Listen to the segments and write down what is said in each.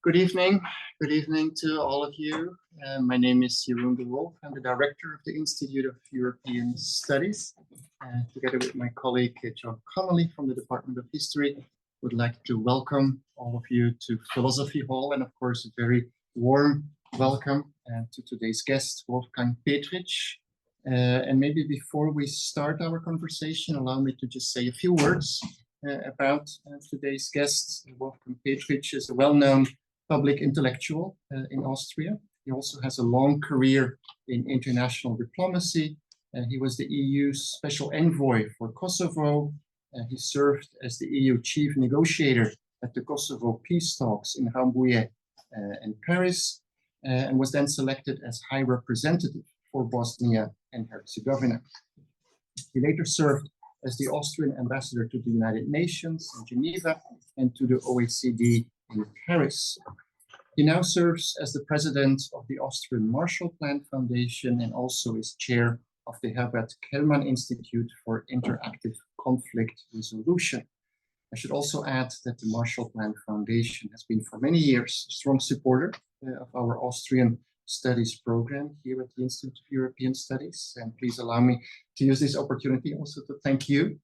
Good evening. Good evening to all of you. My name is Jeroen de Wolf. I'm the director of the Institute of European Studies. Together with my colleague John Connolly from the Department of History, would like to welcome all of you to Philosophy Hall, and of course a very warm welcome to today's guest, Wolfgang Petritsch. And maybe before we start our conversation, allow me to just say a few words about today's guest. Wolfgang Petritsch is a well-known public intellectual in Austria. He also has a long career in international diplomacy. He was the EU's special envoy for Kosovo. He served as the EU chief negotiator at the Kosovo peace talks in Rambouillet and Paris, and was then selected as high representative for Bosnia and Herzegovina. He later served as the Austrian ambassador to the United Nations in Geneva and to the OECD in Paris. He now serves as the president of the Austrian Marshall Plan Foundation and also is chair of the Herbert Kellman Institute for Interactive Conflict Resolution. I should also add that the Marshall Plan Foundation has been for many years a strong supporter of our Austrian Studies program here at the Institute of European Studies. And please allow me to use this opportunity also to thank you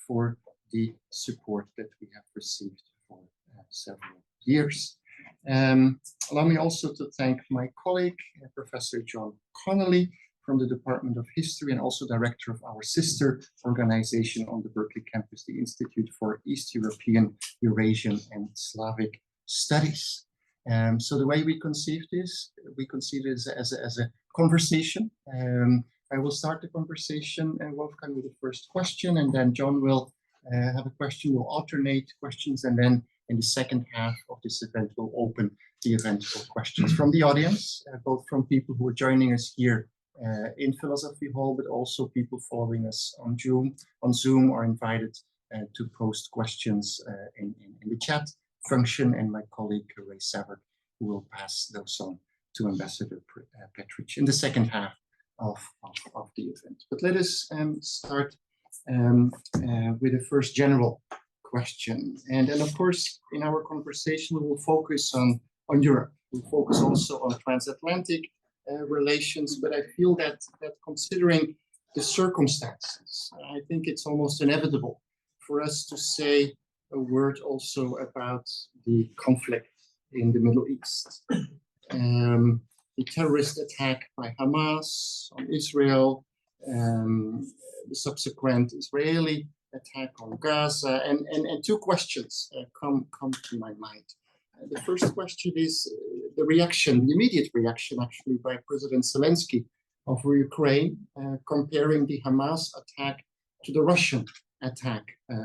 for the support that we have received for several years. Allow me also to thank my colleague, Professor John Connolly from the Department of History and also director of our sister organization on the Berkeley campus, the Institute for East European, Eurasian and Slavic Studies. So the way we conceive this, we conceive it as a conversation. I will start the conversation, Wolfgang, with the first question, and then John will have a question. We'll alternate questions, and then in the second half of this event, we'll open the event for questions from the audience, both from people who are joining us here in Philosophy Hall, but also people following us on Zoom are invited to post questions in the chat function, and my colleague Ray Savard who will pass those on to Ambassador Petritsch in the second half of the event. But let us start with the first general question. And of course, in our conversation, we will focus on Europe. We'll focus also on transatlantic relations, but I feel that considering the circumstances, I think it's almost inevitable for us to say a word also about the conflict in the Middle East. The terrorist attack by Hamas on Israel, the subsequent Israeli attack on Gaza, and two questions come to my mind. The first question is the immediate reaction actually by President Zelensky of Ukraine, comparing the Hamas attack to the Russian attack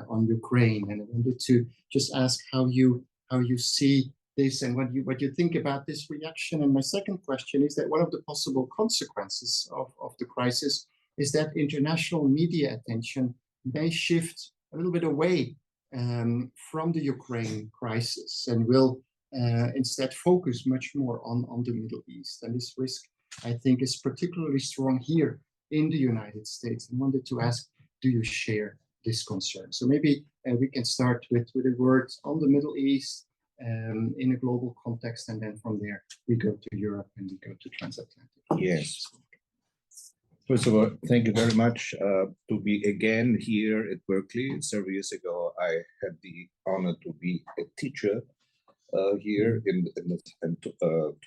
on Ukraine. And I wanted to just ask how you see this and what you think about this reaction. And my second question is that one of the possible consequences of the crisis is that international media attention may shift a little bit away from the Ukraine crisis and will instead focus much more on the Middle East. And this risk, I think, is particularly strong here in the United States. I wanted to ask, do you share this concern? So maybe we can start with a word on the Middle East in a global context, and then from there we go to Europe and we go to transatlantic. Yes. First of all, thank you very much to be again here at Berkeley. Several years ago, I had the honor to be a teacher here and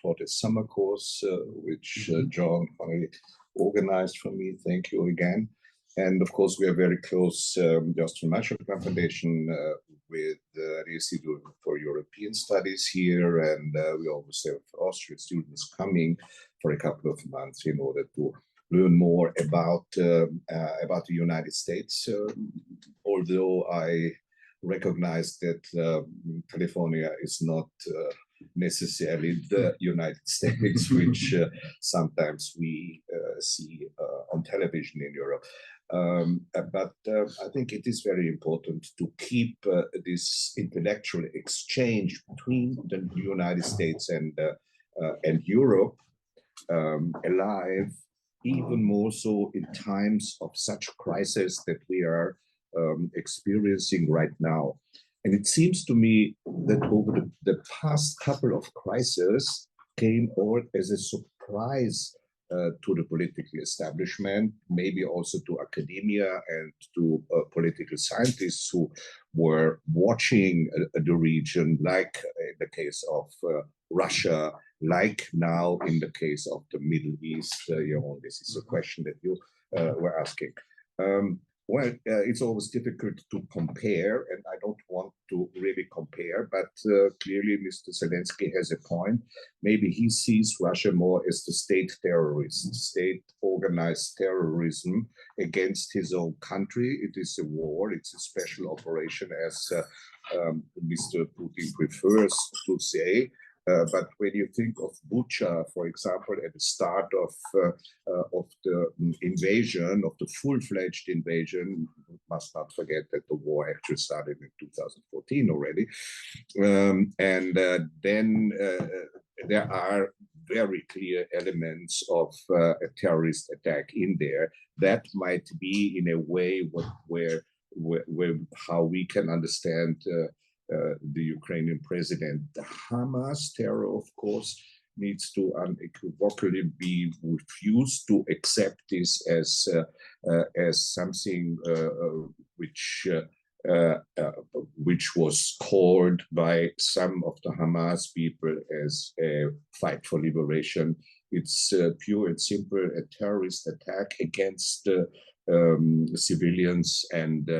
taught a summer course, which John Connolly organized for me. Thank you again. And of course, we are very close, the Austrian Marshall Plan Foundation, with the Institute for European Studies here. And we always have Austrian students coming for a couple of months in order to learn more about the United States. Although I recognize that California is not necessarily the United States, which sometimes we see on television in Europe. But I think it is very important to keep this intellectual exchange between the United States and Europe alive, even more so in times of such crisis that we are experiencing right now. And it seems to me that over the past couple of crises came all as a surprise to the political establishment, maybe also to academia and to political scientists who were watching the region, like in the case of Russia, like now in the case of the Middle East. This is a question that you were asking. Well, it's always difficult to compare, and I don't want to really compare, but clearly Mr. Zelensky has a point. Maybe he sees Russia more as the state terrorist, state-organized terrorism against his own country. It is a war, it's a special operation, as Mr. Putin prefers to say. But when you think of Bucha, for example, at the start of the invasion, of the full-fledged invasion, we must not forget that the war actually started in 2014 already. Then there are very clear elements of a terrorist attack in there. That might be, in a way, where how we can understand the Ukrainian president. The Hamas terror, of course, needs to unequivocally be refused to accept this as something which was called by some of the Hamas people as a fight for liberation. It's pure and simple a terrorist attack against civilians, and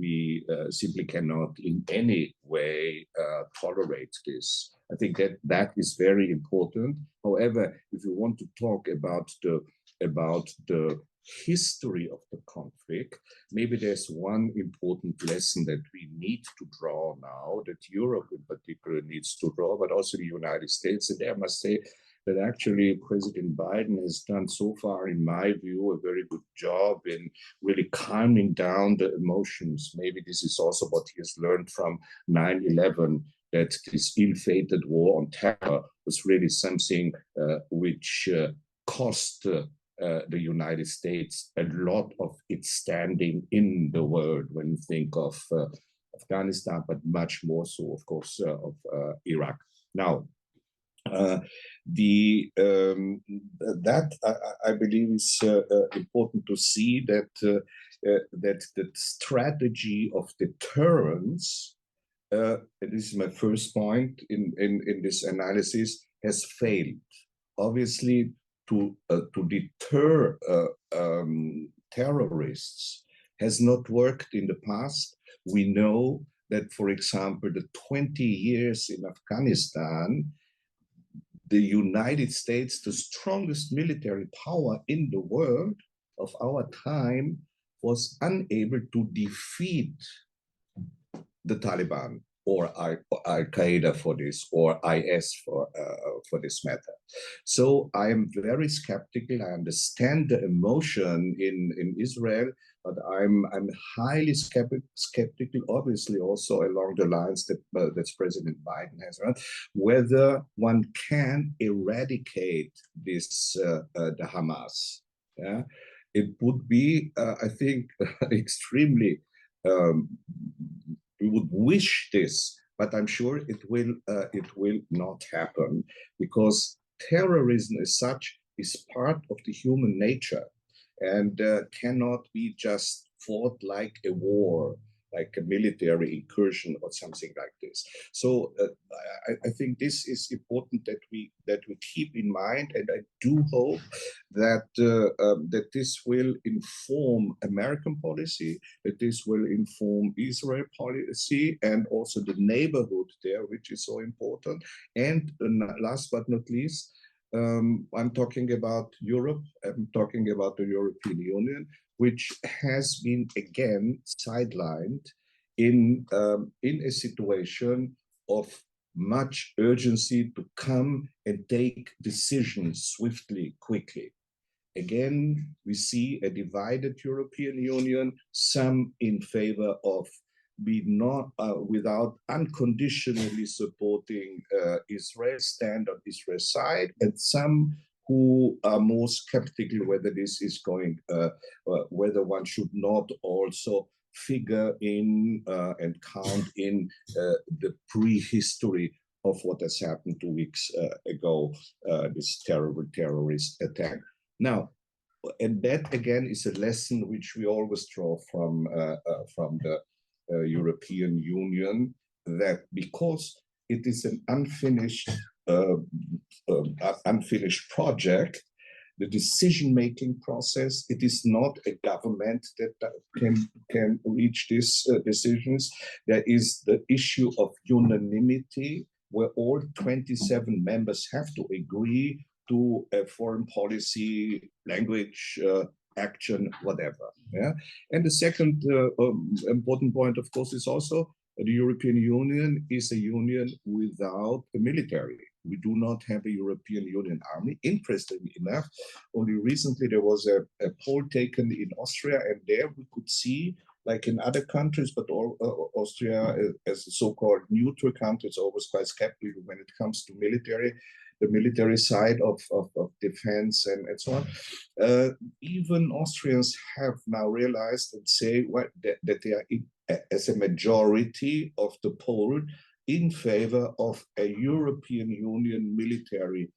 we simply cannot in any way tolerate this. I think that is very important. However, if you want to talk about the history of the conflict, maybe there's one important lesson that we need to draw now, that Europe in particular needs to draw, but also the United States. And there I must say that actually President Biden has done so far, in my view, a very good job in really calming down the emotions. Maybe this is also what he has learned from 9/11, that this ill-fated war on terror was really something which cost the United States a lot of its standing in the world when you think of Afghanistan, but much more so, of course, of Iraq. Now, that I believe is important to see that that the strategy of deterrence, and this is my first point in this analysis, has failed. Obviously, to deter terrorists has not worked in the past. We know that, for example, the 20 years in Afghanistan, the United States, the strongest military power in the world of our time, was unable to defeat the Taliban or Al-Qaeda for this, or IS for this matter. So I am very skeptical. I understand the emotion in Israel, but I'm highly skeptical, obviously also along the lines that President Biden has run, whether one can eradicate this the Hamas. Yeah, it would be, I think, extremely. We would wish this, but I'm sure it will not happen, because terrorism as such is part of the human nature and cannot be just fought like a war, like a military incursion or something like this. So I think this is important that we keep in mind, and I do hope that that this will inform American policy, that this will inform Israel policy, and also the neighborhood there, which is so important. And last but not least, I'm talking about Europe. I'm talking about the European Union, which has been again sidelined in a situation of much urgency to come and take decisions swiftly, quickly. Again, we see a divided European Union, some in favor of without unconditionally supporting Israel, stand on Israel's side, and some who are more skeptical whether this is going, whether one should not also figure in and count in the prehistory of what has happened 2 weeks ago, this terrible terrorist attack. Now, and that again is a lesson which we always draw from the European Union, that because it is an unfinished project, the decision-making process, it is not a government that can reach these decisions. There is the issue of unanimity, where all 27 members have to agree to a foreign policy, language, action, whatever. Yeah. And the second important point, of course, is also the European Union is a union without a military. We do not have a European Union army. Interestingly enough, only recently there was a poll taken in Austria, and there we could see, like in other countries, but Austria as a so-called neutral country is always quite skeptical when it comes to the military side of defense and so on. Even Austrians have now realized and say that they are as a majority of the poll in favor of a European Union military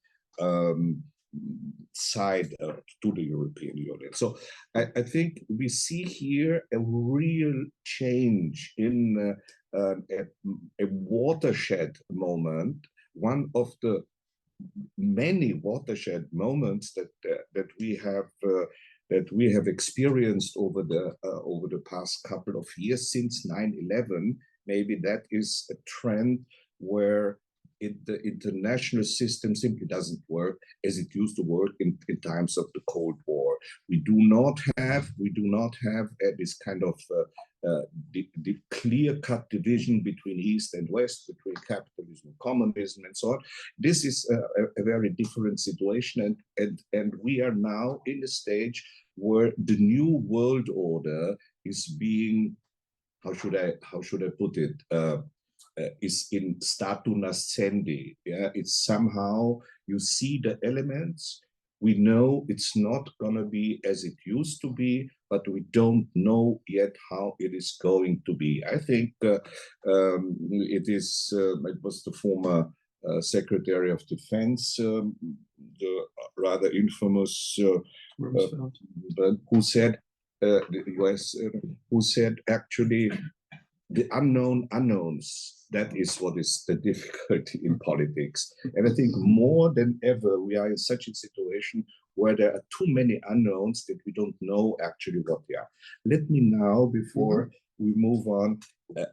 side to the European Union. So I think we see here a real change in a watershed moment, one of the many watershed moments that we have experienced over the past couple of years since 9/11. Maybe that is a trend where the international system simply doesn't work as it used to work in times of the Cold War. We do not have this kind of the clear-cut division between East and West, between capitalism and communism and so on. This is a very different situation, and we are now in a stage where the new world order is being, how should I put it, is in statu nascendi. Yeah, it's somehow you see the elements. We know it's not going to be as it used to be, but we don't know yet how it is going to be. I think it was the former Secretary of Defense, the rather infamous who said, the US, who said actually the unknown unknowns. That is what is the difficulty in politics. And I think more than ever, we are in such a situation where there are too many unknowns that we don't know actually what they are. Let me now, before we move on,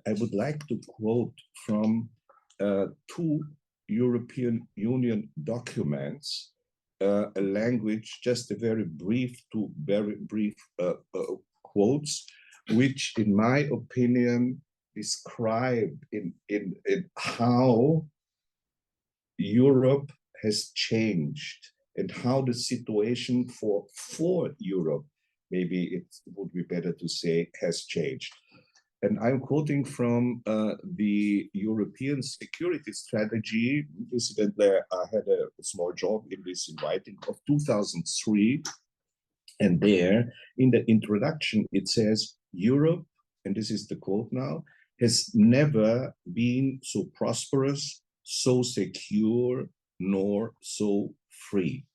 I would like to quote from two European Union documents, a language, just a very brief quotes, which in my opinion describe in how Europe has changed and how the situation for Europe, maybe it would be better to say, has changed. And I'm quoting from the European security strategy. Incidentally, I had a small job in this in writing of 2003. And there, in the introduction, it says, Europe, and this is the quote now, has never been so prosperous, so secure, nor so free.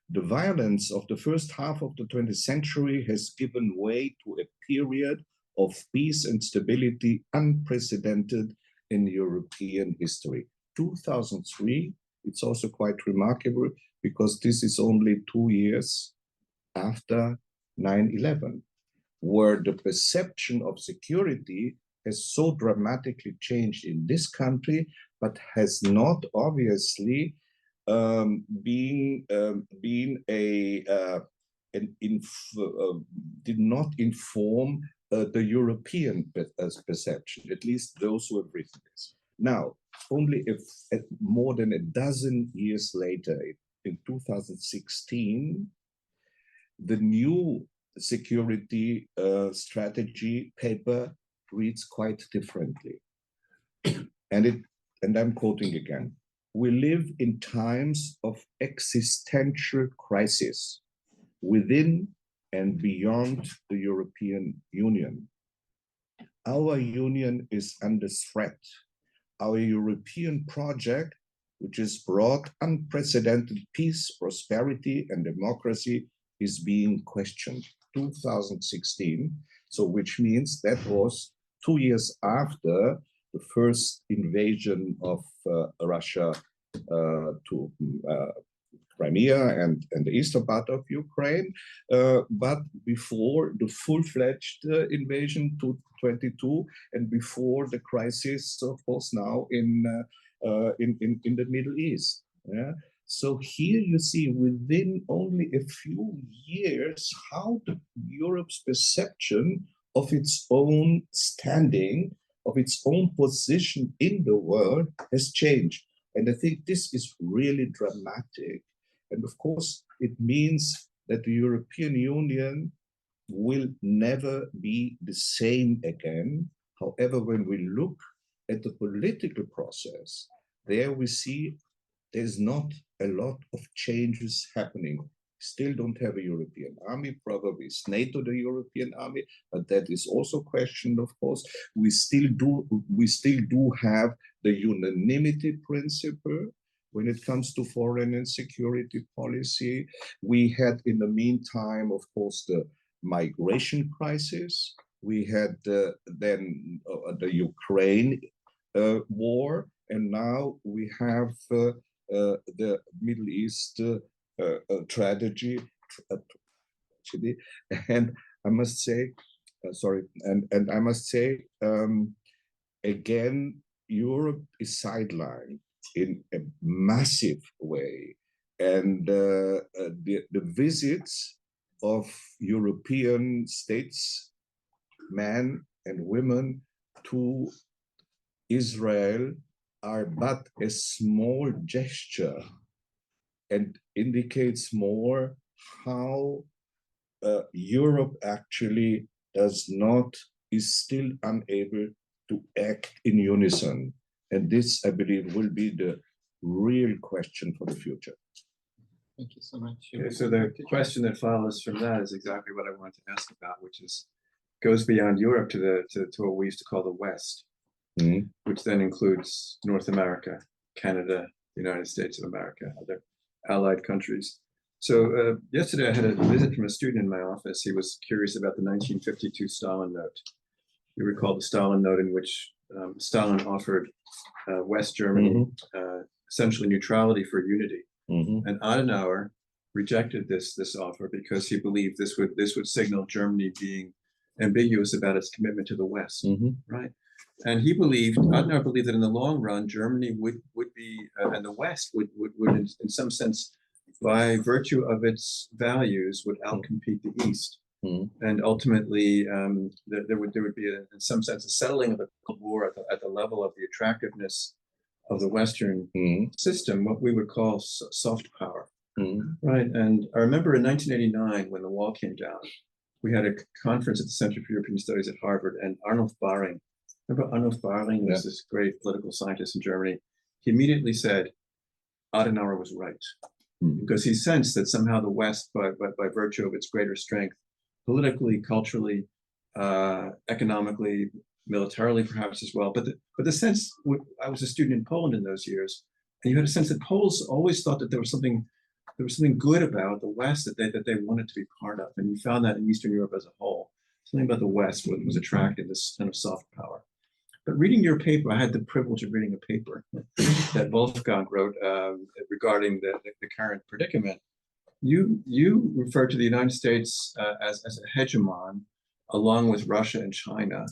The violence of the first half of the 20th century has given way to a period of peace and stability unprecedented in European history. 2003, it's also quite remarkable because this is only 2 years after 9/11, where the perception of security has so dramatically changed in this country, but has not obviously did not inform the European perception, at least those who have written this. Now, only more than a dozen years later, in 2016, the new security strategy paper reads quite differently. And I'm quoting again, we live in times of existential crisis within and beyond the European Union. Our union is under threat. Our European project, which has brought unprecedented peace, prosperity, and democracy, is being questioned. 2016, so which means that was 2 years after the first invasion of Russia to Crimea and the eastern part of Ukraine, but before the full-fledged invasion to 22, and before the crisis, of course, now in the Middle East. Yeah? So here you see within only a few years how Europe's perception of its own standing, of its own position in the world has changed. And I think this is really dramatic. And of course, it means that the European Union will never be the same again. However, when we look at the political process, there we see there's not a lot of changes happening. Still don't have a European army, probably it's NATO, the European army, but that is also questioned, of course. We still do have the unanimity principle when it comes to foreign and security policy. We had, in the meantime, of course, the migration crisis. We had then the Ukraine war, and now we have the Middle East tragedy. And I must say, and I must say, again, Europe is sidelined in a massive way. And the visits of European states, men and women, to Israel are but a small gesture and indicates more how Europe actually is still unable to act in unison. And this, I believe, will be the real question for the future. Thank you so much. Okay, so the question that follows from that is exactly what I want to ask about, which goes beyond Europe to what we used to call the West, which then includes North America, Canada, the United States of America, other allied countries. So yesterday I had a visit from a student in my office. He was curious about the 1952 Stalin note. You recall the Stalin note in which Stalin offered West Germany essentially neutrality for unity. And Adenauer rejected this offer because he believed this would signal Germany being ambiguous about its commitment to the West, right? And Adenauer believed that in the long run, Germany would be, and the West would in some sense, by virtue of its values, would outcompete the East. And ultimately, there would be, in some sense, a settling of the Cold War at the level of the attractiveness of the Western system, what we would call soft power, right? And I remember in 1989, when the wall came down, we had a conference at the Center for European Studies at Harvard, and Arnulf Baring, remember Arnulf Baring was this great political scientist in Germany. He immediately said Adenauer was right, because he sensed that somehow the West, by virtue of its greater strength, politically, culturally, economically, militarily perhaps as well, but the sense, I was a student in Poland in those years, and you had a sense that Poles always thought that there was something good about the West that they wanted to be part of, and you found that in Eastern Europe as a whole. Something about the West was attractive, this kind of soft power. But reading your paper, I had the privilege of reading a paper that Wolfgang wrote regarding the current predicament. You refer to the United States as a hegemon, along with Russia and China,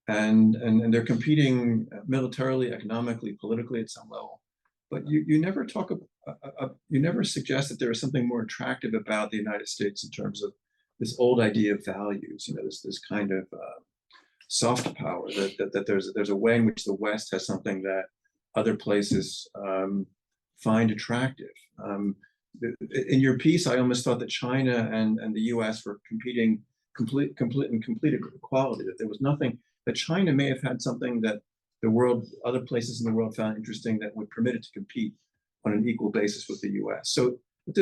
and they're competing militarily, economically, politically at some level. But you never talk you never suggest that there is something more attractive about the United States in terms of this old idea of values. This kind of soft power, that there's a way in which the West has something that other places find attractive. In your piece, I almost thought that China and the U.S. were competing complete equality, that there was nothing, that China may have had something that other places in the world found interesting that would permit it to compete on an equal basis with the U.S. So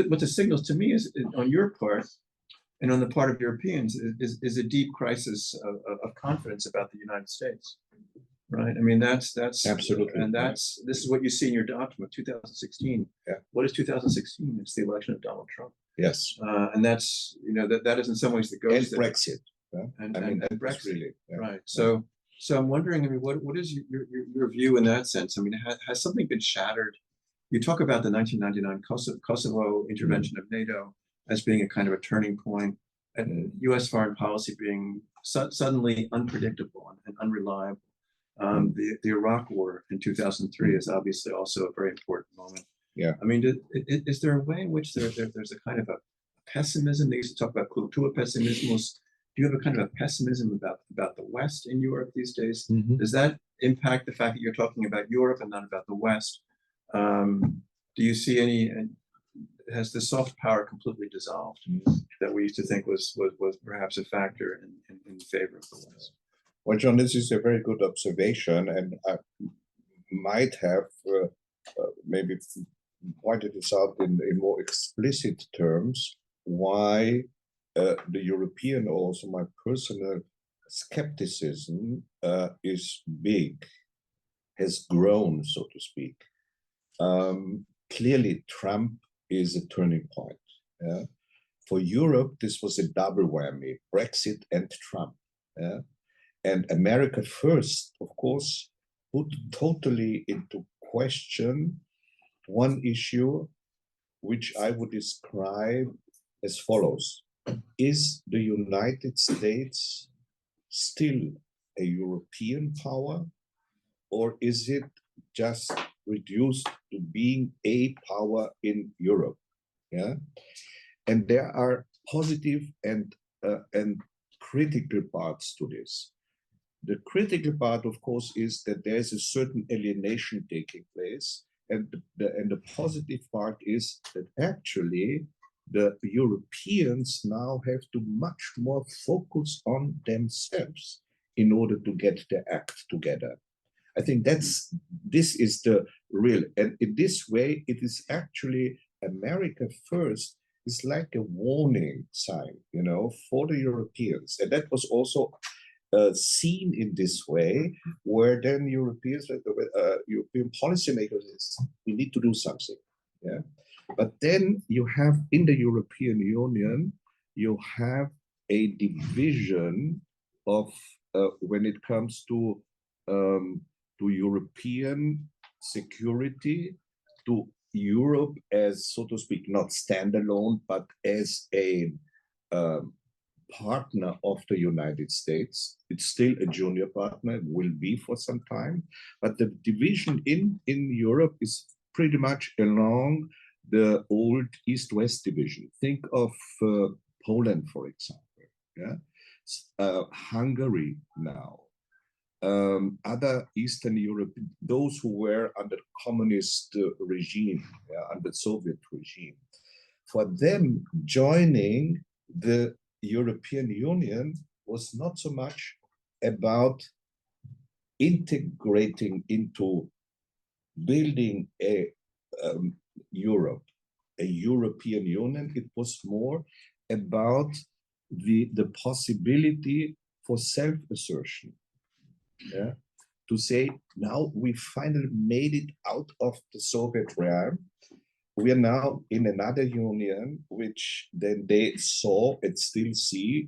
what this signals to me is, on your part, and on the part of Europeans is a deep crisis of confidence about the United States, right? I mean, that's Absolutely, and yeah. this is what you see in your document, 2016. Yeah. What is 2016? It's the election of Donald Trump, Yes, and that's that is in some ways the and ghost. Brexit. Yeah? And, I mean, and that was Brexit, really, yeah. right? So I'm wondering, I mean, what is your view in that sense? I mean, has something been shattered? You talk about the 1999 Kosovo intervention of NATO as being a kind of a turning point, and U.S. foreign policy being suddenly unpredictable and unreliable. The Iraq War in 2003 is obviously also a very important moment. Yeah. I mean, is there a way in which there's a kind of a pessimism? They used to talk about cultura pessimismus. Do you have a kind of a pessimism about the West in Europe these days? Mhm. Does that impact the fact that you're talking about Europe and not about the West? Do you see any? Has the soft power completely dissolved that we used to think was perhaps a factor in favor of the West? Well, John, this is a very good observation, and I might have maybe pointed this out in more explicit terms, why the European, also my personal skepticism is big, has grown, so to speak. Clearly, Trump is a turning point. Yeah? For Europe, this was a double whammy, Brexit and Trump. Yeah? And America first, of course, put totally into question one issue, which I would describe as follows. Is the United States still a European power, or is it just reduced to being a power in Europe? Yeah, and there are positive and critical parts to this. The critical part, of course, is that there is a certain alienation taking place, and the positive part is that actually the Europeans now have to much more focus on themselves in order to get their act together. I think this is the real, and in this way, it is actually America first is like a warning sign, you know, for the Europeans, and that was also seen in this way, where then European policymakers is, we need to do something. Yeah, but then you have in the European Union, you have a division of when it comes to European security, to Europe as, so to speak, not standalone, but as a partner of the United States. It's still a junior partner, will be for some time, but the division in Europe is pretty much along the old East-West division. Think of Poland, for example, yeah? Hungary now, other Eastern Europe, those who were under communist regime, under Soviet regime. For them, joining the European Union was not so much about integrating into building a Europe, a European Union. It was more about the possibility for self-assertion. Yeah? To say, now we finally made it out of the Soviet realm. We are now in another union, which then they saw and still see,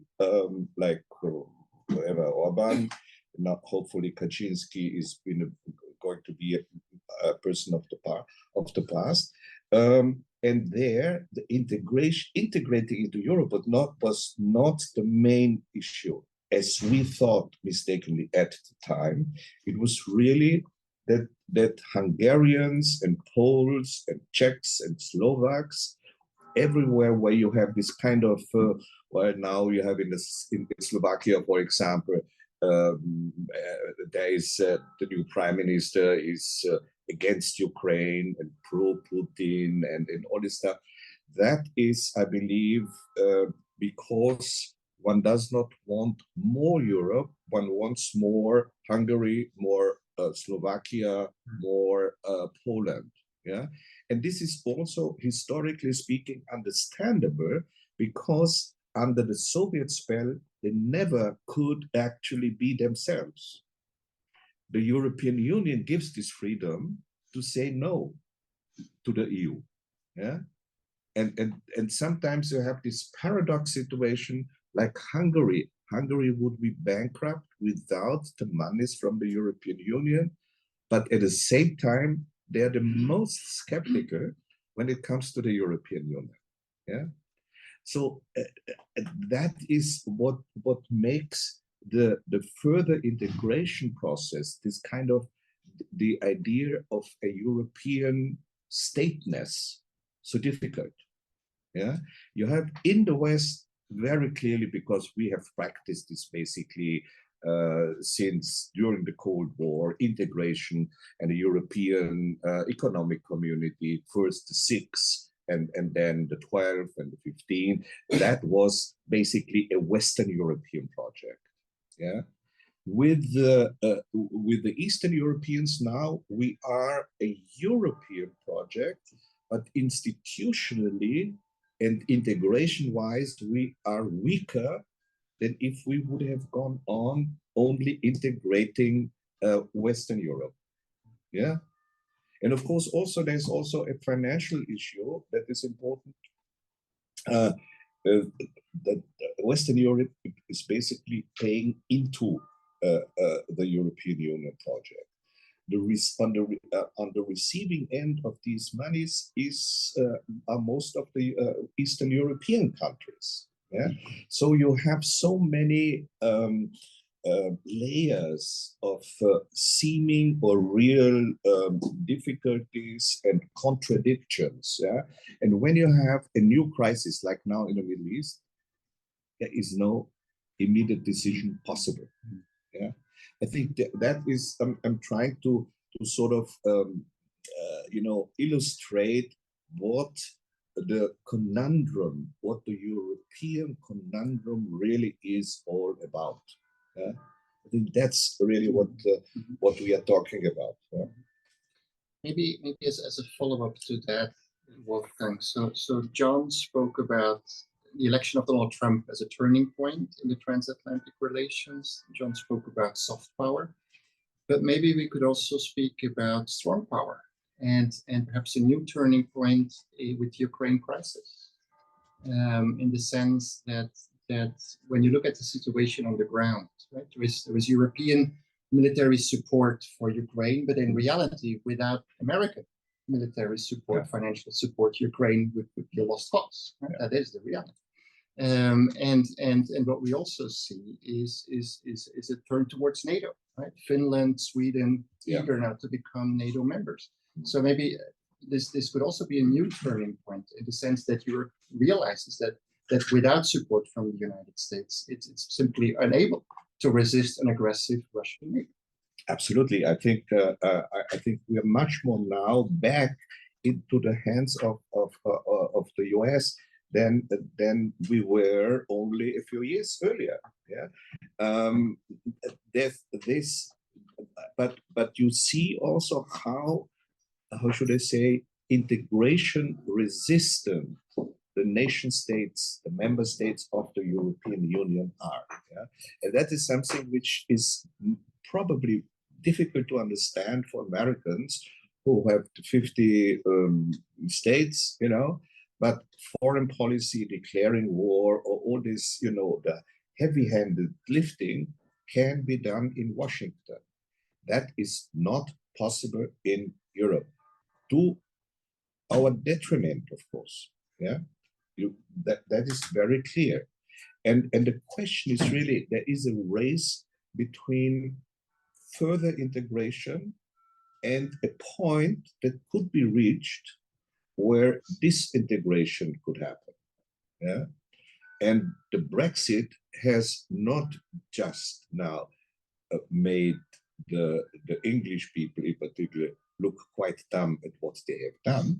like whoever Orban, now hopefully Kaczynski is going to be a person of the past. And there, the integrating into Europe was not the main issue, as we thought mistakenly at the time. It was really that Hungarians and Poles and Czechs and Slovaks, everywhere where you have this kind of, well, now you have in Slovakia, for example, there is the new prime minister is against Ukraine and pro-Putin and all this stuff. That is, I believe, because one does not want more Europe, one wants more Hungary, more Slovakia, more Poland. Yeah, and this is also historically speaking understandable, because under the Soviet spell, they never could actually be themselves. The European Union gives this freedom to say no to the EU. Yeah. And sometimes you have this paradox situation like Hungary. Hungary would be bankrupt without the monies from the European Union, but at the same time, they are the most skeptical when it comes to the European Union. Yeah. So that is what makes the further integration process, this kind of the idea of a European stateness, so difficult. Yeah, you have in the West very clearly, because we have practiced this basically since during the Cold War, integration and the European economic community, first the 6 and then the 12 and the 15. That was basically a Western European project. Yeah. With the Eastern Europeans now, we are a European project, but institutionally and integration-wise, we are weaker than if we would have gone on only integrating Western Europe. Yeah. And of course, also there's also a financial issue that is important. That Western Europe is basically paying into the European Union project. On the receiving end of these monies are most of the Eastern European countries. Yeah, so you have so many layers of seeming or real difficulties and contradictions. Yeah, and when you have a new crisis like now in the Middle East, there is no immediate decision possible. Yeah, I think that is I'm trying to sort of illustrate what the conundrum, what the European conundrum really is all about. Yeah? I think that's really what we are talking about. Yeah? Maybe as a follow-up to that, Wolfgang. So John spoke about the election of Donald Trump as a turning point in the transatlantic relations. John spoke about soft power, but maybe we could also speak about strong power and perhaps a new turning point with the Ukraine crisis, in the sense that when you look at the situation on the ground, right, there is European military support for Ukraine, but in reality, without American military support, financial support, Ukraine would be a lost cause. Right? That is the reality. And what we also see is a turn towards NATO, right? Finland, Sweden, eager now to become NATO members. So maybe this could also be a new turning point in the sense that Europe realizes that without support from the United States, it's simply unable to resist an aggressive Russian neighbor. Absolutely, I think we are much more now back into the hands of the US than we were only a few years earlier. Yeah, but you see also how should I say, integration resistant the nation states, the member states of the European Union are. Yeah? And that is something which is probably difficult to understand for Americans who have 50 states, but foreign policy declaring war or all this, the heavy-handed lifting can be done in Washington. That is not possible in Europe, to our detriment, of course. Yeah, that is very clear. And the question is really, there is a race between further integration and a point that could be reached where disintegration could happen. Yeah, and the Brexit has not just now made the English people in particular look quite dumb at what they have done.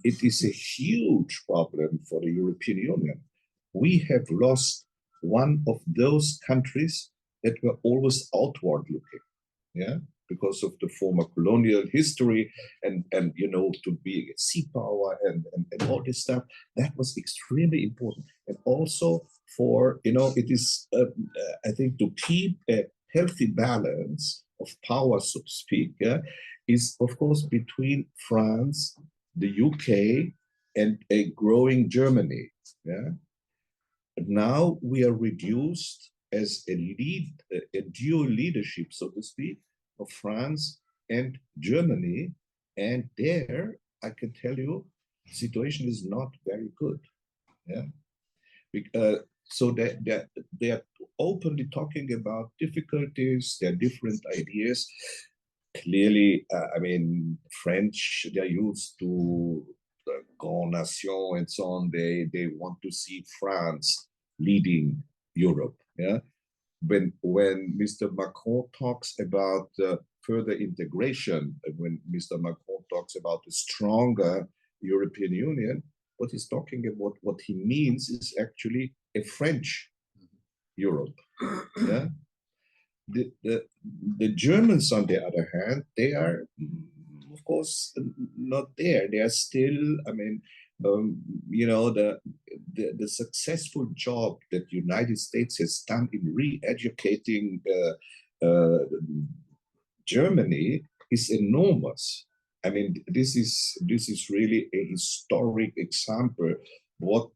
It is a huge problem for the European Union. We have lost one of those countries that were always outward looking. Yeah, because of the former colonial history and you know, to be a sea power and all this stuff. That was extremely important. And also for, you know, it is, I think, to keep a healthy balance of power, so to speak, is of course between France, the UK, and a growing Germany. Yeah. But now we are reduced as a dual leadership, so to speak, of France and Germany. And there, I can tell you, the situation is not very good. Yeah. So they are openly talking about difficulties, their different ideas. Clearly, I mean, French, they're used to the Grand Nation and so on. They want to see France leading Europe. Yeah. When Mr. Macron talks about further integration, when Mr. Macron talks about a stronger European Union, what he's talking about, what he means is actually a French Europe. Yeah? The Germans, on the other hand, they are, of course, not there. They are still, I mean, you know, the successful job that the United States has done in re-educating Germany is enormous. I mean, this is really a historic example what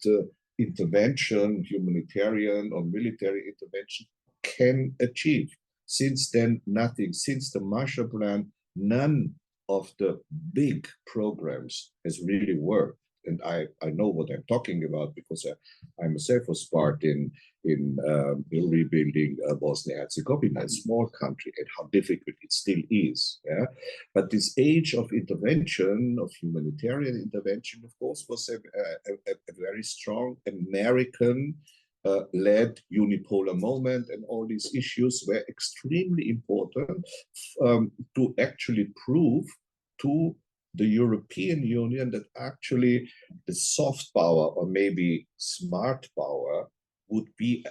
intervention, humanitarian or military intervention, can achieve. Since then, nothing. Since the Marshall Plan, none of the big programs has really worked. And I know what I'm talking about because I myself was part in rebuilding Bosnia-Herzegovina, a small country, and how difficult it still is. Yeah? But this age of intervention, of humanitarian intervention, of course, was a very strong American led unipolar moment, and all these issues were extremely important to actually prove to the European Union that actually the soft power or maybe smart power would be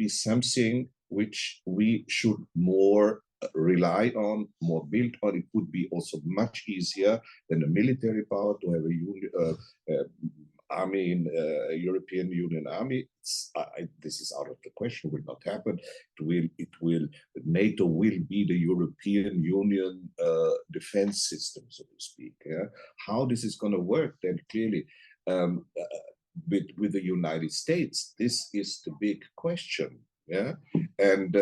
something which we should more rely on, more build on. It would be also much easier than a military power to have a army in European Union army. This is out of the question. Will not happen. NATO will be the European Union defense system, so to speak. Yeah? How this is going to work then clearly with the United States, this is the big question. Yeah, and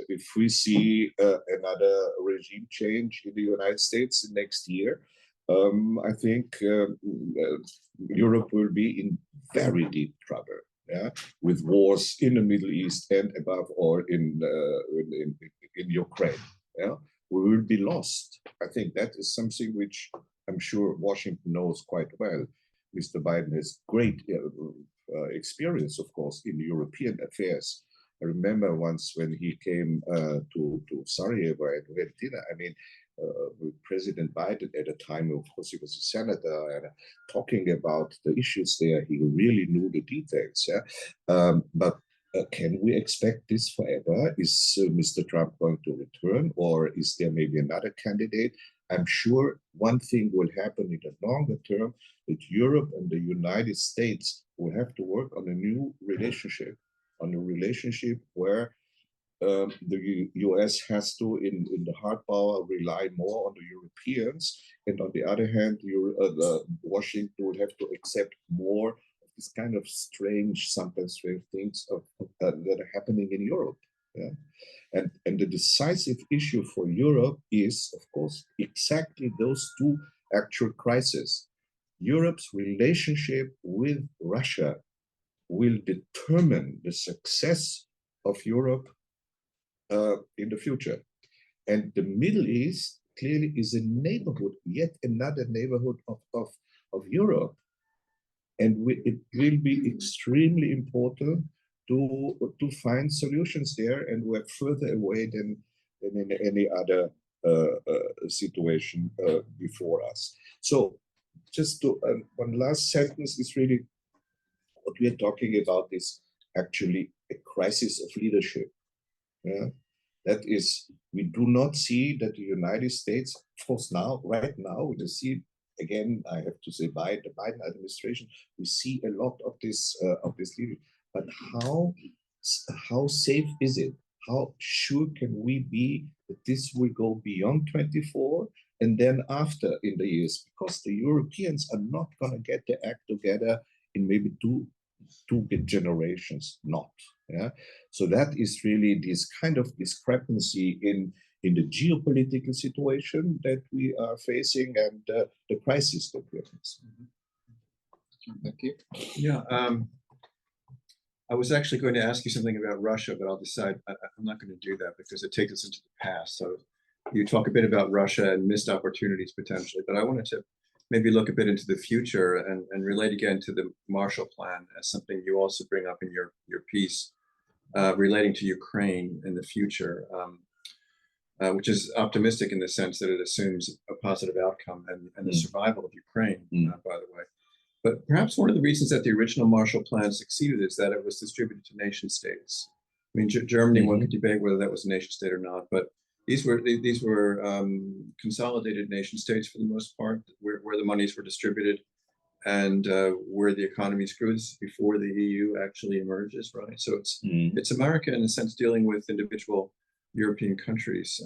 if we see another regime change in the United States next year, I think Europe will be in very deep trouble. Yeah, with wars in the Middle East and above all in Ukraine. Yeah, we will be lost. I think that is something which I'm sure Washington knows quite well. Mr. Biden has great experience, of course, in European affairs. I remember once when he came to Sarajevo and we had dinner. I mean, with President Biden at the time, of course, he was a senator, and talking about the issues there, he really knew the details. Yeah? But can we expect this forever? Is Mr. Trump going to return, or is there maybe another candidate? I'm sure one thing will happen in the longer term, that Europe and the United States will have to work on a new relationship, where the US has to, in the hard power, rely more on the Europeans, and on the other hand, Washington will have to accept more of this kind of strange, sometimes strange things that are happening in Europe. Yeah? And the decisive issue for Europe is, of course, exactly those two actual crises. Europe's relationship with Russia will determine the success of Europe in the future. And the Middle East clearly is a neighborhood, yet another neighborhood of Europe. And it will be extremely important to find solutions there, and we're further away than in any other situation before us. So just to, one last sentence is really what we are talking about is actually a crisis of leadership. Yeah? That is, we do not see that the United States, of course, right now, we see again. I have to say, by the Biden administration, we see a lot of this leading. But how safe is it? How sure can we be that this will go beyond 24 and then after in the years? Because the Europeans are not going to get the act together in maybe two generations, not. Yeah. So that is really this kind of discrepancy in the geopolitical situation that we are facing and the crisis that we are facing. Thank you. Yeah. I was actually going to ask you something about Russia, but I'll decide I'm not going to do that because it takes us into the past. So you talk a bit about Russia and missed opportunities potentially, but I wanted to maybe look a bit into the future and relate again to the Marshall Plan as something you also bring up in your piece relating to Ukraine in the future, which is optimistic in the sense that it assumes a positive outcome and the survival of Ukraine, by the way. But perhaps one of the reasons that the original Marshall Plan succeeded is that it was distributed to nation states. I mean, Germany, one could debate whether that was a nation state or not, but these were consolidated nation states for the most part, where the monies were distributed and where the economies grew. This is before the EU actually emerges, right? So it's America in a sense dealing with individual European countries.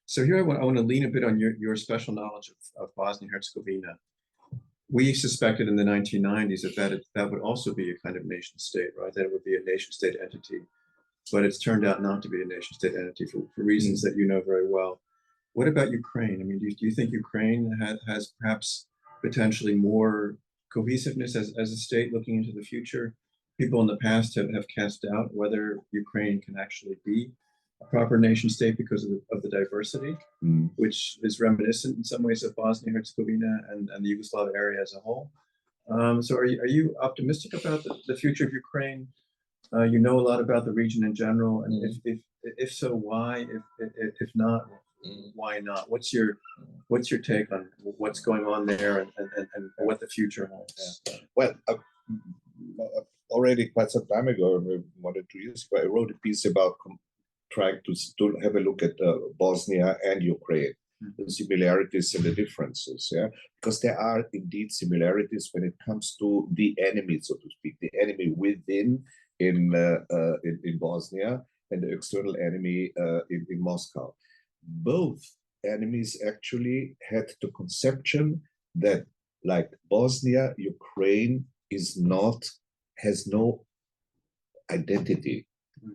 So here I want to lean a bit on your special knowledge of Bosnia-Herzegovina. We suspected in the 1990s that would also be a kind of nation state, right? That it would be a nation state entity, but it's turned out not to be a nation state entity for reasons that you know very well. What about Ukraine? I mean, do you think Ukraine has perhaps potentially more cohesiveness as a state looking into the future? People in the past have cast doubt whether Ukraine can actually be a proper nation state because of the diversity, which is reminiscent in some ways of Bosnia-Herzegovina and the Yugoslav area as a whole. So are you optimistic about the future of Ukraine? You know a lot about the region in general, and if so, why? If not, why not? What's your take on what's going on there and what the future holds? Well, already quite some time ago, 1 or 2 years ago, I wrote a piece about trying to have a look at Bosnia and Ukraine, the similarities and the differences, yeah, because there are indeed similarities when it comes to the enemy, so to speak, the enemy within in Bosnia and the external enemy in Moscow. Both enemies actually had the conception that, like Bosnia, Ukraine has no identity,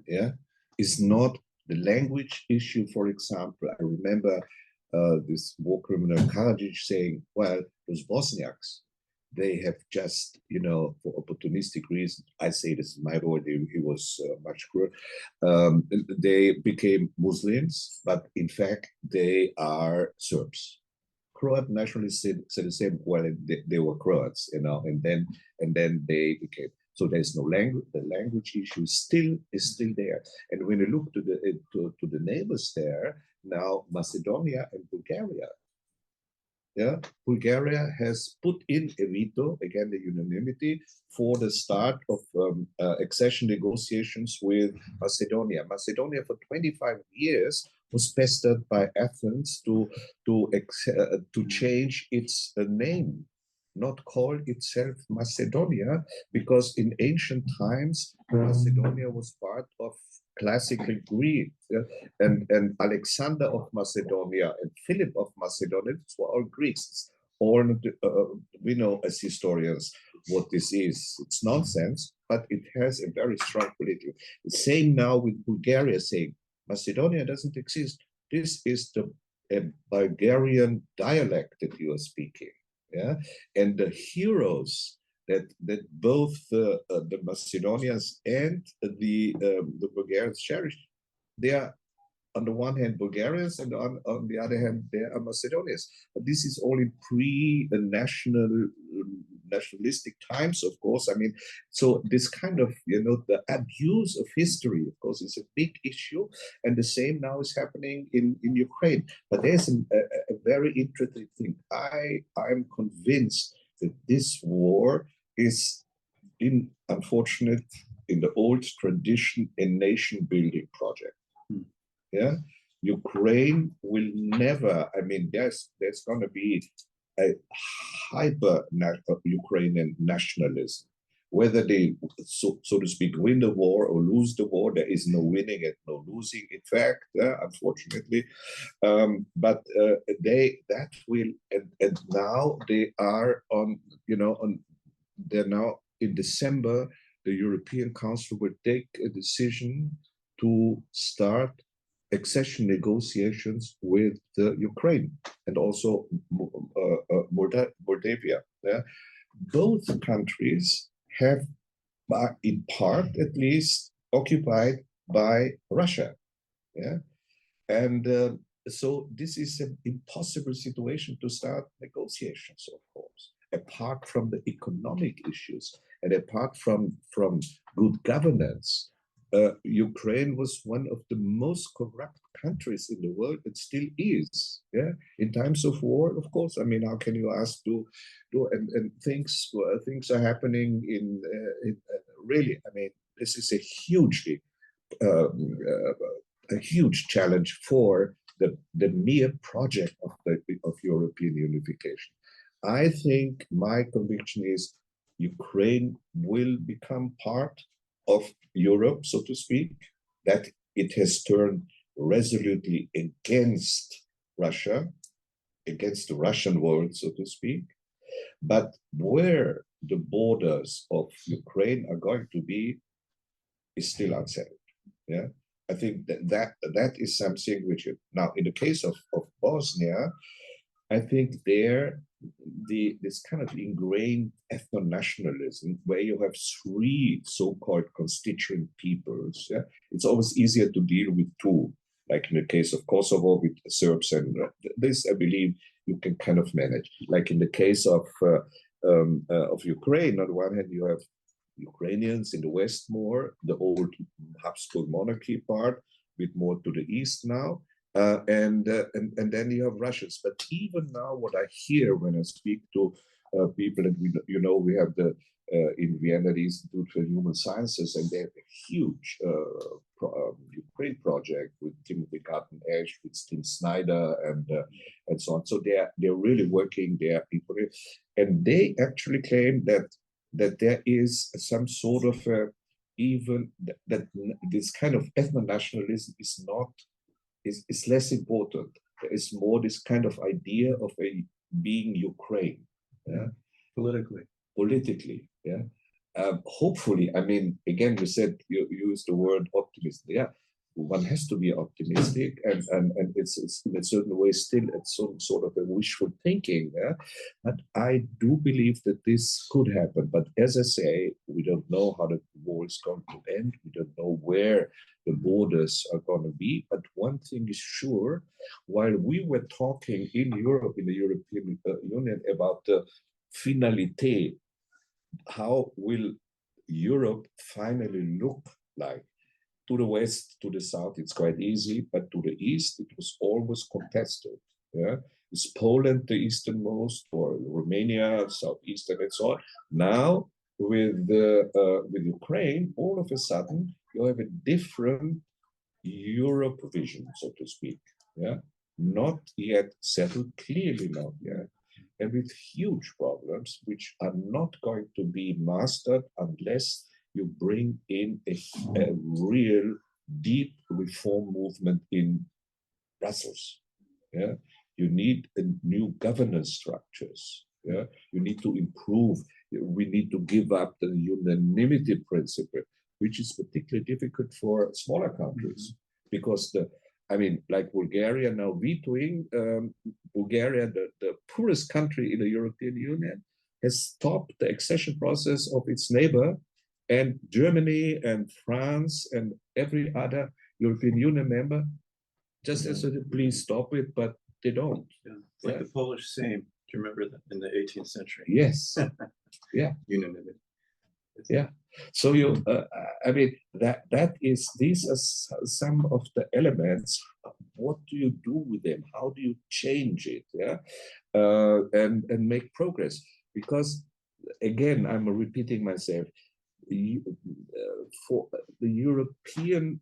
yeah, is not the language issue, for example. I remember this war criminal Karadzic saying, well, those Bosniaks, they have just, for opportunistic reasons, I say this in my word, he was much cruel, they became Muslims, but in fact, they are Serbs. Croat nationalists said the same, well, they were Croats, and then they became. So there's no language. The language issue is still there. And when you look to the neighbors there now, Macedonia and Bulgaria. Yeah, Bulgaria has put in a veto, again the unanimity, for the start of accession negotiations with Macedonia. Macedonia for 25 years was pestered by Athens to change its name, not call itself Macedonia, because in ancient times Macedonia was part of classical Greece, and Alexander of Macedonia and Philip of Macedonia, these were all Greeks. We know as historians what this is. It's nonsense, but it has a very strong political. The same now with Bulgaria saying Macedonia doesn't exist. This is the Bulgarian dialect that you are speaking. Yeah, and the heroes that both the Macedonians and the Bulgarians cherish, they are on the one hand Bulgarians, and on the other hand they are Macedonians. But this is all in nationalistic times, of course. I mean, so this kind of the abuse of history, of course, is a big issue, and the same now is happening in Ukraine. But there's a very interesting thing. I'm convinced that this war is, unfortunate, in the old tradition, a nation building project. Yeah, Ukraine will never. I mean, there's going to be a Ukrainian nationalism. Whether they, so to speak, win the war or lose the war, there is no winning and no losing. In fact, unfortunately, but that will, and now they are on, they're now in December. The European Council will take a decision to start accession negotiations with Ukraine and also Moldavia. Yeah? Both countries have, in part at least, occupied by Russia. Yeah, and so this is an impossible situation to start negotiations, of course, apart from the economic issues and apart from good governance. Ukraine was one of the most corrupt countries in the world. It still is. Yeah, in times of war, of course. I mean, how can you ask and things are happening in really. I mean, this is a huge challenge for the mere project of European unification. I think my conviction is Ukraine will become part of Europe, so to speak, that it has turned resolutely against Russia, against the Russian world, so to speak. But where the borders of Ukraine are going to be is still unsettled. Yeah, I think that is something which, now in the case of Bosnia, I think this kind of ingrained ethno-nationalism where you have three so-called constituent peoples, yeah, it's always easier to deal with two, like in the case of Kosovo with the Serbs, and this I believe you can kind of manage. Like in the case of Ukraine, on the one hand you have Ukrainians in the West more, the old Habsburg monarchy part, a bit more to the east now, and then you have Russians. But even now, what I hear when I speak to people, and we have the in Vienna the Institute for Human Sciences, and they have a huge Ukraine project with Timothy Garton Ash, with Tim Snyder, and so on. So they're really working there, people, and they actually claim that there is some sort of even that this kind of ethno-nationalism is less important. There is more this kind of idea of being Ukraine, yeah? Politically, yeah. Hopefully, I mean, again, you used the word optimism. Yeah, one has to be optimistic, and it's in a certain way still at some sort of a wishful thinking. Yeah? But I do believe that this could happen. But as I say, we don't know how the war is going to end. We don't know where the borders are going to be. But one thing is sure: while we were talking in Europe, in the European Union, about the finalité, how will Europe finally look like? To the west, to the south, it's quite easy, but to the east, it was always contested. Yeah, is Poland the easternmost, or Romania, southeastern, and so on? Now, with Ukraine, all of a sudden, you have a different Europe vision, so to speak. Yeah, not yet settled, clearly not yet, and with huge problems which are not going to be mastered unless you bring in a real deep reform movement in Brussels. Yeah, you need a new governance structures. Yeah, you need to improve. We need to give up the unanimity principle, which is particularly difficult for smaller countries, because like Bulgaria now vetoing, Bulgaria, the poorest country in the European Union, has stopped the accession process of its neighbor, and Germany and France and every other European Union member just as please stop it, but they don't. Yeah. It's like the Polish Sejm. Do you remember that in the 18th century? Yes. Yeah. Unanimity. Yeah. So these are some of the elements. What do you do with them? How do you change it? Yeah, and make progress. Because again, I'm repeating myself. For the European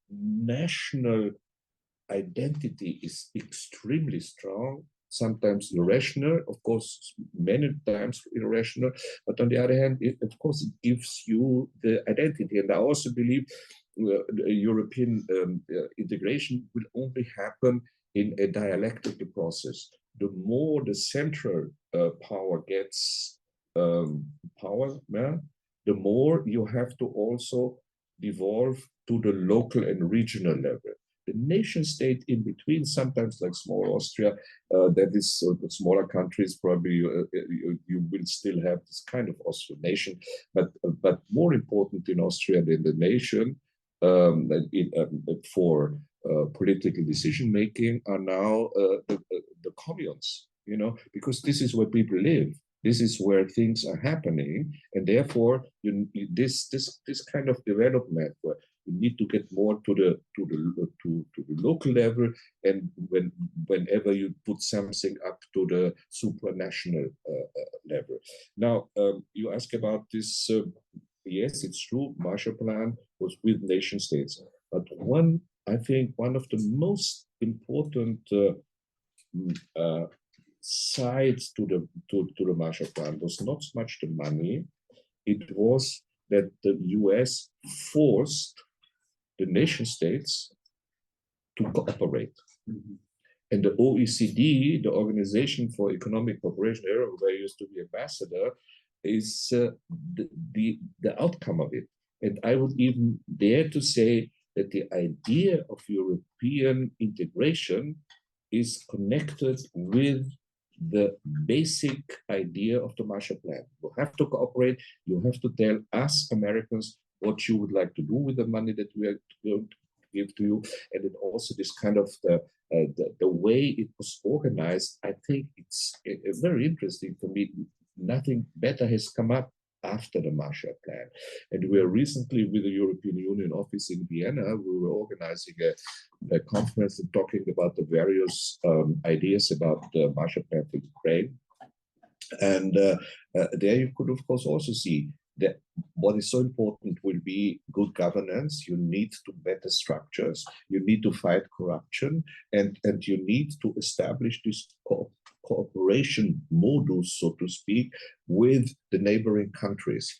national identity is extremely strong, sometimes irrational, of course, many times irrational, but on the other hand, of course, it gives you the identity. And I also believe European integration will only happen in a dialectical process. The more the central power gets power, yeah, the more you have to also devolve to the local and regional level. The nation state in between, sometimes like small Austria, that is the smaller countries, probably you will still have this kind of Austrian nation, but more important in Austria than the nation for political decision making are now the communes, you know, because this is where people live. This is where things are happening, and therefore, this kind of development where you need to get more to the local level, and whenever you put something up to the supranational level. Now, you ask about this. Yes, it's true. Marshall Plan was with nation states, but I think one of the most important sides to the Marshall Plan was not so much the money. It was that the US forced the nation states to cooperate. Mm-hmm. And the OECD, the Organization for Economic Cooperation, where I used to be ambassador, is the outcome of it. And I would even dare to say that the idea of European integration is connected with the basic idea of the Marshall Plan. You have to cooperate. You have to tell us Americans what you would like to do with the money that we are going to give to you. And then also this kind of the way it was organized, I think it's very interesting for me. Nothing better has come up after the Marshall Plan. And we are recently with the European Union office in Vienna, we were organizing a conference and talking about the various ideas about the Marshall Plan for Ukraine. And there you could, of course, also see that what is so important will be good governance. You need to better structures. You need to fight corruption, and you need to establish this cooperation modus, so to speak, with the neighboring countries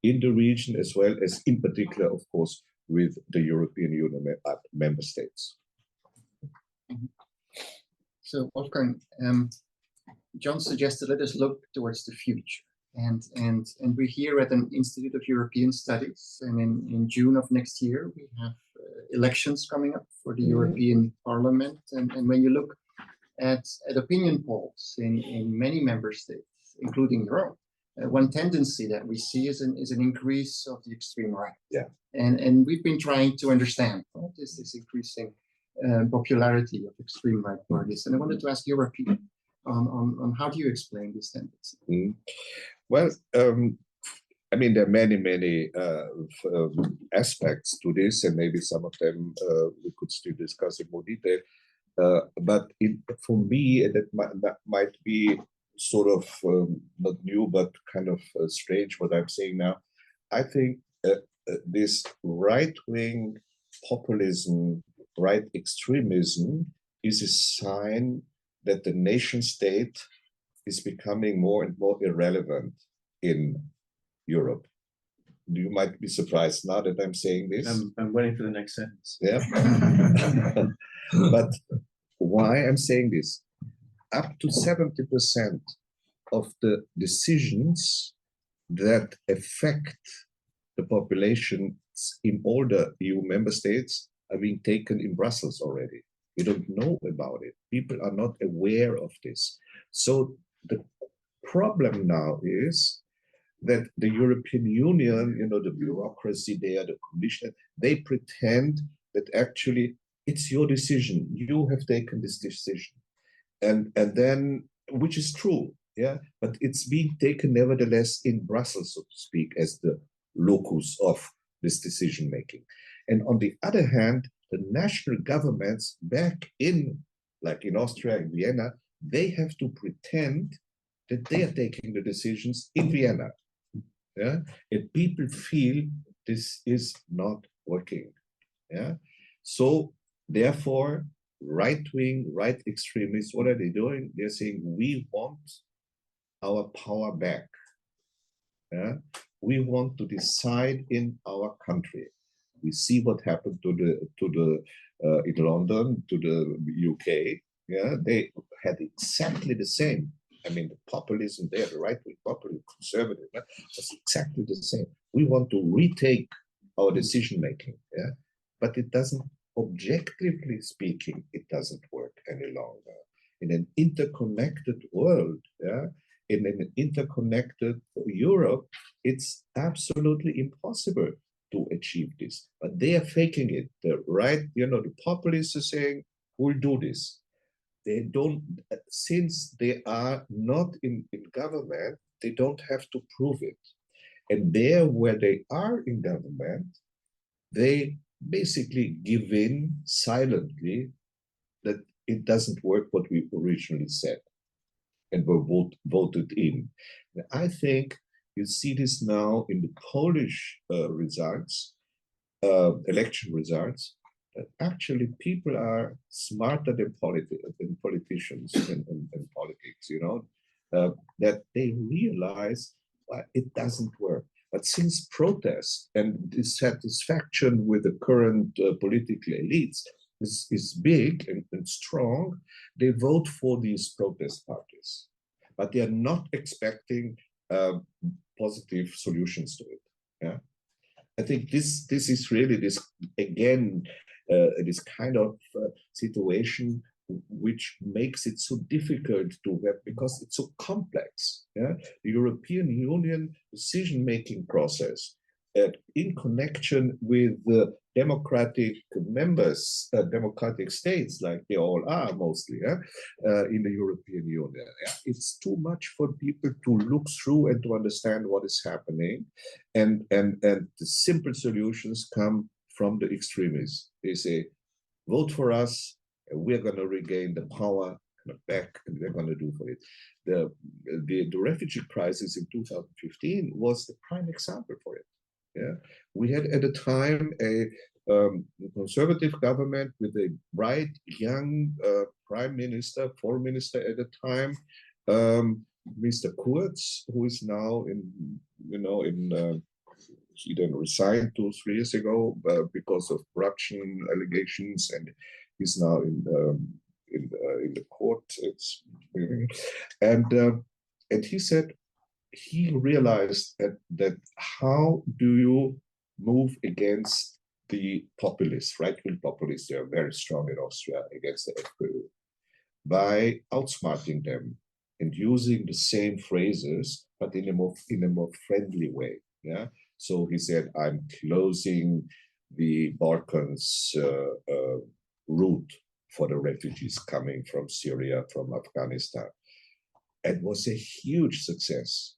in the region, as well as, in particular, of course, with the European Union member states. So, Wolfgang, John suggested let us look towards the future. And we're here at an Institute of European Studies, and in June of next year, we have elections coming up for the European Parliament. And when you look at opinion polls in many member states, including your own, one tendency that we see is an increase of the extreme right. Yeah. And we've been trying to understand what is this increasing popularity of extreme right parties. And I wanted to ask your opinion on how do you explain this tendency? Well, I mean, there are many aspects to this, and maybe some of them we could still discuss in more detail. But for me, that might be sort of not new, but kind of strange what I'm saying now. I think this right-wing populism, right extremism is a sign that the nation state is becoming more and more irrelevant in Europe. You might be surprised now that I'm saying this. I'm waiting for the next sentence. Yeah. But why I'm saying this? Up to 70% of the decisions that affect the population in all the EU member states are being taken in Brussels already. You don't know about it. People are not aware of this. So the problem now is that the European Union, you know, the bureaucracy there, the Commission, they pretend that actually it's your decision. You have taken this decision. And then, which is true, yeah, but it's being taken nevertheless in Brussels, so to speak, as the locus of this decision making. And on the other hand, the national governments back in, like in Austria, in Vienna, they have to pretend that they are taking the decisions in Vienna. Yeah? And people feel this is not working. Yeah? So therefore, right-wing, right extremists, what are they doing? They're saying, we want our power back. Yeah? We want to decide in our country. We see what happened to the in London, to the UK. Yeah, they had exactly the same. I mean, the populism there, the right-wing populism, conservative, was exactly the same. We want to retake our decision making. Yeah, but it doesn't. Objectively speaking, it doesn't work any longer. In an interconnected world, yeah, in an interconnected Europe, it's absolutely impossible to achieve this. But they are faking it. The right, the populists are saying, we'll do this. They don't, since they are not in government, they don't have to prove it. And there, where they are in government, they basically give in silently that it doesn't work what we originally said and were voted in. And I think you see this now in the Polish results, election results, that actually people are smarter than politicians and politics, that they realize it doesn't work. But since protest and dissatisfaction with the current political elites is big and strong, they vote for these protest parties. But they are not expecting positive solutions to it. Yeah. I think this is really this again this kind of situation which makes it so difficult to have because it's so complex. Yeah, the European Union decision-making process in connection with the democratic members, democratic states, like they all are mostly in the European Union. Yeah? It's too much for people to look through and to understand what is happening. And the simple solutions come from the extremists. They say, vote for us, and we're going to regain the power back, and we're going to do for it. The refugee crisis in 2015 was the prime example for it. Yeah, we had at the time a conservative government with a bright young prime minister, foreign minister at the time, Mr. Kurz, who is now he then resigned 2-3 years ago because of corruption allegations, and he's now in the court. And he said he realized that how do you move against the populists, right-wing populists? They are very strong in Austria against the FPÖ by outsmarting them and using the same phrases, but in a more friendly way. Yeah. So he said, I'm closing the Balkans route for the refugees coming from Syria, from Afghanistan. It was a huge success.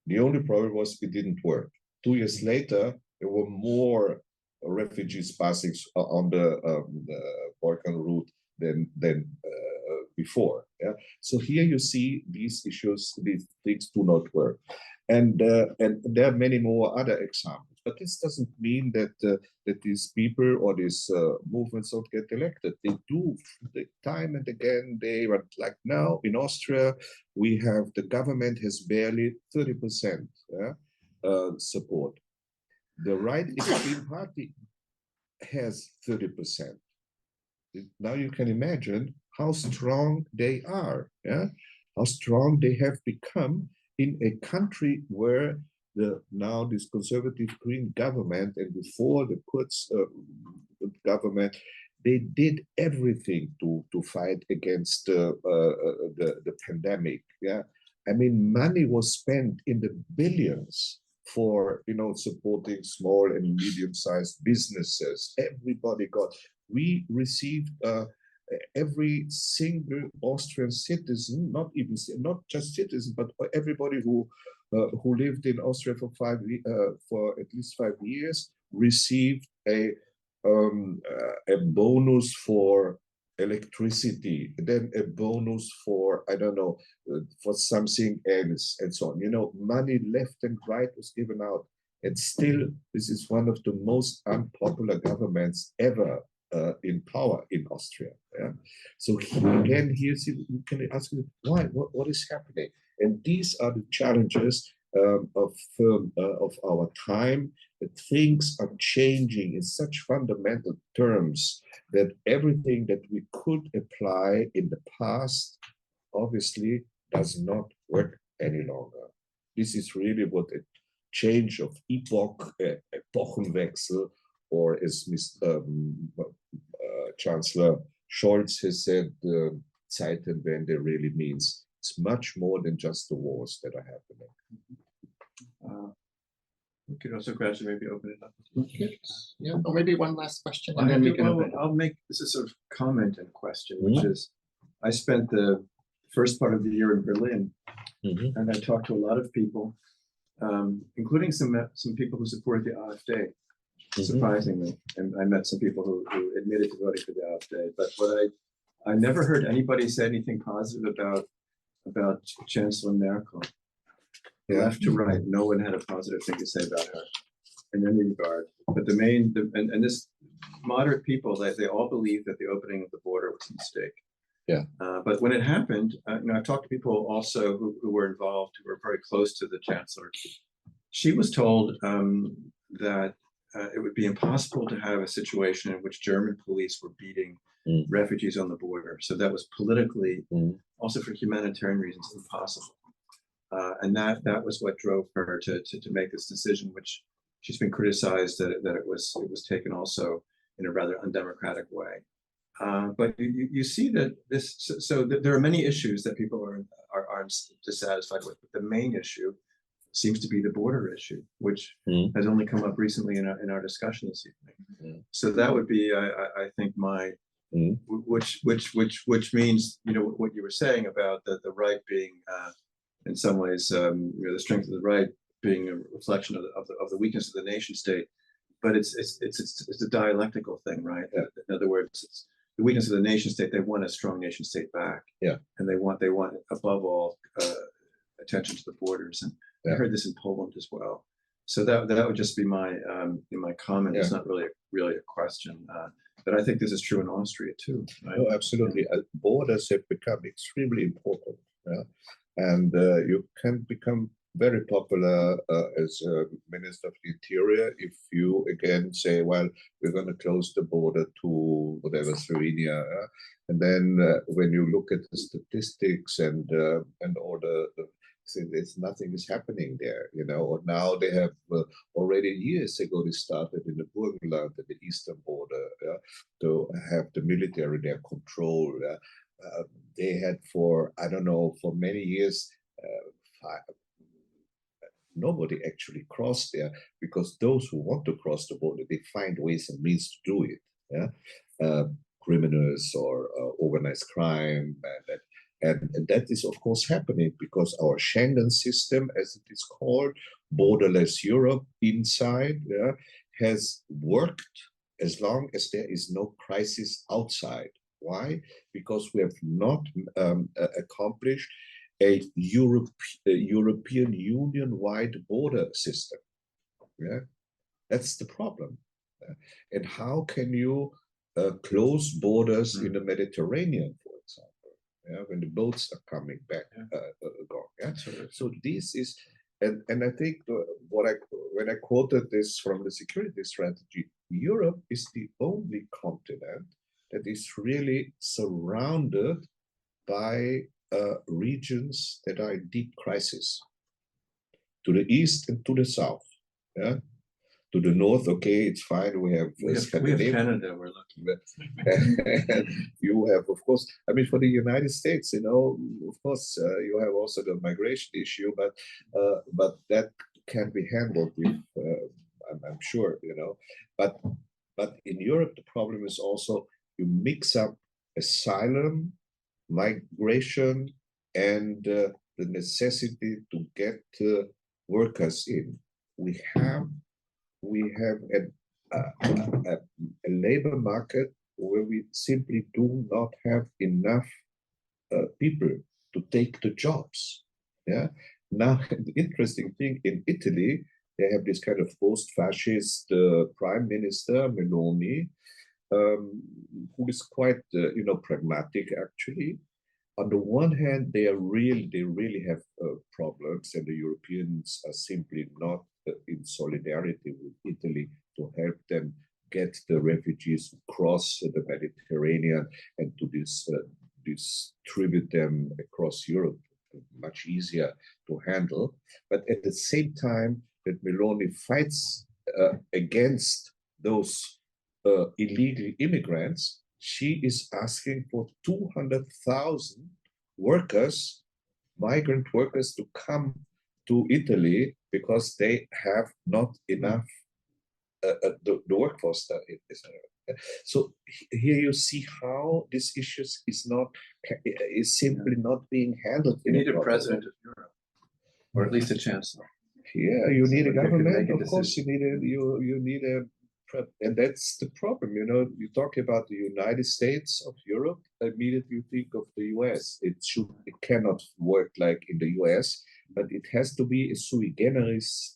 The only problem was it didn't work. 2 years later, there were more refugees passing on the Balkan route than before. Yeah? So here you see these issues, these things do not work. And there are many more other examples. But this doesn't mean that that these people or these movements don't get elected. They do time and again. They are like now in Austria, we have the government has barely 30% support. The right extreme party has 30%. Now you can imagine how strong they are. Yeah, how strong they have become in a country where now this conservative green government and before the Kurz government, they did everything to fight against the pandemic. Yeah, I mean, money was spent in the billions for supporting small and medium-sized businesses. Everybody got. We received. Every single Austrian citizen, not just citizen, but everybody who lived in Austria for at least 5 years, received a bonus for electricity, then a bonus for for something else, and so on. Money left and right was given out, and still, this is one of the most unpopular governments ever in power in Austria. Yeah? So again, here you can ask me, why? What is happening? And these are the challenges of our time. That things are changing in such fundamental terms that everything that we could apply in the past obviously does not work any longer. This is really what a change of epoch, Epochenwechsel, or as Chancellor Scholz has said, Zeitenwende really means. It's much more than just the wars that are happening. We could also gradually maybe open it up. Okay. Yeah, or maybe one last question, Well, and then we can open. I'll make this a sort of comment and question, which is, I spent the first part of the year in Berlin, and I talked to a lot of people, including some people who supported the AfD, surprisingly, and I met some people who admitted to voting for the AfD. But what I never heard anybody say anything positive about Chancellor Merkel. Left to right, no one had a positive thing to say about her in any regard. But and this moderate people, they all believe that the opening of the border was a mistake. Yeah. But when it happened, I've talked to people also who were involved, who were very close to the chancellor. She was told that it would be impossible to have a situation in which German police were beating refugees on the border. So that was politically, also for humanitarian reasons, impossible. And that was what drove her to make this decision, which she's been criticized that it was taken also in a rather undemocratic way. But you see that there are many issues that people are dissatisfied with. But the main issue seems to be the border issue, which has only come up recently in our discussion this evening. So that would be, I think, my which means, you know, what you were saying about the right being in some ways, the strength of the right being a reflection of the weakness of the nation state, but it's a dialectical thing, right? In other words, it's the weakness of the nation state. They want a strong nation state back, and they want above all attention to the borders. And I heard this in Poland as well. So that would just be my comment. It's not really a question, but I think this is true in Austria too. Right? No, absolutely. Borders have become extremely important. And you can become very popular as a Minister of the Interior if you again say, well, we're going to close the border to whatever, Slovenia. And then when you look at the statistics and all there's nothing is happening there, you know. Or now they have already years ago they started in the Burgenland at the eastern border to have the military there control. They had for many years, nobody actually crossed there, because those who want to cross the border, they find ways and means to do it. Criminals or organized crime, and that is of course happening because our Schengen system, as it is called, borderless Europe inside, has worked as long as there is no crisis outside. Why? Because we have not accomplished a European Union-wide border system. That's the problem. And how can you close borders in the Mediterranean, for example, when the boats are coming back? So this is, and I think when I quoted this from the security strategy, Europe is the only continent that is really surrounded by regions that are in deep crisis. To the east and to the south. To the north, okay, it's fine. We have Canada, we're lucky. You have, of course, I mean, for the United States, you know, of course, you have also the migration issue, but that can be handled with, I'm sure, you know. But in Europe, the problem is also you mix up asylum, migration, and the necessity to get workers in. We have a labor market where we simply do not have enough people to take the jobs. Now, the interesting thing, in Italy, they have this kind of post-fascist prime minister, Meloni, who is quite, pragmatic actually. On the one hand, they really have problems, and the Europeans are simply not in solidarity with Italy to help them get the refugees across the Mediterranean and to distribute them across Europe, much easier to handle. But at the same time, that Meloni fights against those illegal immigrants, she is asking for 200,000 workers, migrant workers, to come to Italy because they have not enough the workforce that is. So here you see how this issue is simply not being handled. You need a president of Europe, or at least a chancellor. Yeah, you need a government. Of course, decision. you need a, and that's the problem. You talk about the United States of Europe, immediately you think of the US. It cannot work like in the US, but it has to be a sui generis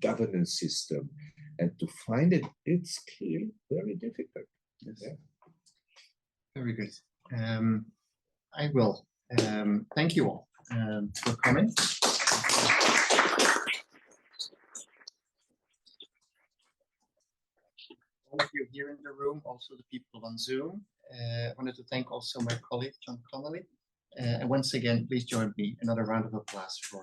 governance system. And to find it, it's clearly very difficult. Yes. Yeah. Very good. I will. Thank you all for coming. All of you here in the room, also the people on Zoom. I wanted to thank also my colleague, John Connolly. And once again, please join me. Another round of applause for